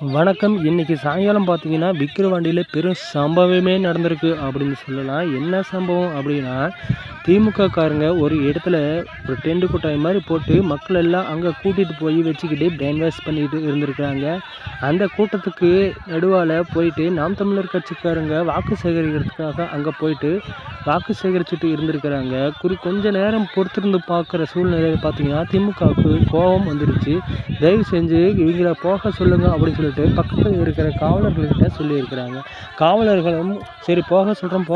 வணக்கம். இன்னைக்கு சாயங்காலம் பார்த்தீங்கன்னா, விக்கிரவாண்டியில பெரும் சம்பவமே நடந்திருக்கு அப்படின்னு சொல்லலாம். என்ன சம்பவம் அப்படின்னா, திமுககாரங்க ஒரு இடத்துல ஒரு டென்ட் கொட்டாய் மாரி போட்டு மக்கள் எல்லாம் அங்க கூட்டிட்டு போய் வச்சுக்கிட்டு பிரெயின் வாஷ் பண்ணிட்டு இருந்திருக்காங்க. அந்த கூட்டத்துக்கு நடுவால போயிட்டு நாம் தமிழர் கட்சிக்காரங்க வாக்கு சேகரிக்கிறதுக்காக அங்க போயிட்டு வாக்கு சேகரிச்சுட்டு இருந்திருக்கிறாங்க. கொஞ்ச நேரம் பொறுத்திருந்து பார்க்குற சூழ்நிலையில பார்த்தீங்கன்னா, திமுகவுக்கு கோபம் வந்துடுச்சு. தயவு செஞ்சு இவங்கள போக சொல்லுங்க அப்படின்னு சொல்லிட்டு பக்கத்தில் இருக்கிற காவலர்கள்கிட்ட சொல்லியிருக்கிறாங்க. காவலர்களும் சரி போக சொல்கிறோம்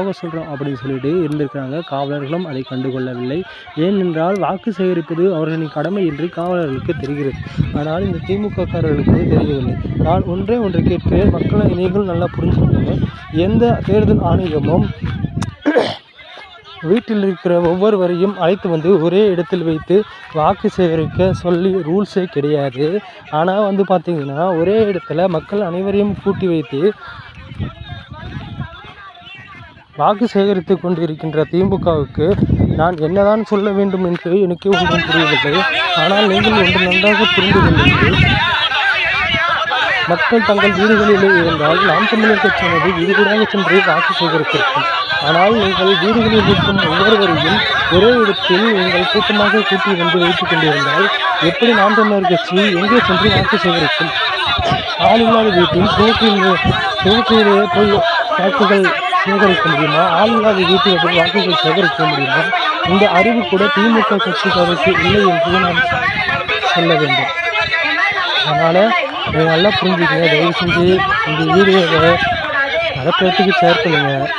அப்படின்னு சொல்லிட்டு இருந்திருக்கிறாங்க. காவலர்களும் அதை கண்டுகொள்ளவில்லை. ஏனென்றால் வாக்கு சேகரிப்பது அவர்களின் கடமை என்று காவலர்களுக்கு தெரிகிறது. ஆனால் இந்த திமுக காரர்களுக்கு தெரியவில்லை. நான் ஒன்றை கேட்கிறேன், மக்களை நீங்கள் நல்லா புரிஞ்சுக்கோங்க. எந்த தேர்தல் ஆணையமும் வீட்டில் இருக்கிற ஒவ்வொருவரையும் அழைத்து வந்து ஒரே இடத்தில் வைத்து வாக்கு சேகரிக்க சொல்லி ரூல்ஸே கிடையாது. ஆனால் பார்த்திங்கன்னா, ஒரே இடத்துல மக்கள் அனைவரையும் கூட்டி வைத்து வாக்கு சேகரித்து கொண்டிருக்கின்ற திமுகவுக்கு நான் என்னதான் சொல்ல வேண்டும் என்று எனக்கு ஒன்றும் புரியவில்லை. ஆனால் நீங்கள் ஒன்று நன்றாக புரிந்து கொள்ளுங்கள். மக்கள் தங்கள் வீடுகளிலே இருந்தால் நாம் தமிழர் கட்சியினது வீடுகளாக சென்று வாக்கு சேகரித்திருக்கும். ஆனால் நீங்கள் வீடுகளில் இருக்கும் ஒவ்வொருவரையும் ஒரே இடத்தில் நீங்கள் கூட்டமாக கூட்டி வந்து வைத்துக் கொண்டிருந்தால் எப்படி நாம் தமிழர் கட்சி எங்கே சென்று வாக்கு சேகரிக்கும்? ஆளில்லாத வீட்டில் சிவத்திலே போய் வாக்குகள் சேகரிக்க முடியுமா? ஆளில்லாத வீட்டில் போய் வாக்குகள் சேகரிக்க முடியுமா? இந்த அறிவு கூட திமுக கட்சிக்காரருக்கு இல்லை என்று நான் சொல்ல வேண்டும். அதனால் நல்லா புரிஞ்சுக்கங்க. தயவு செஞ்சு இந்த வீடியோவை பல பேர்த்துக்கு ஷேர் பண்ணுங்கள்.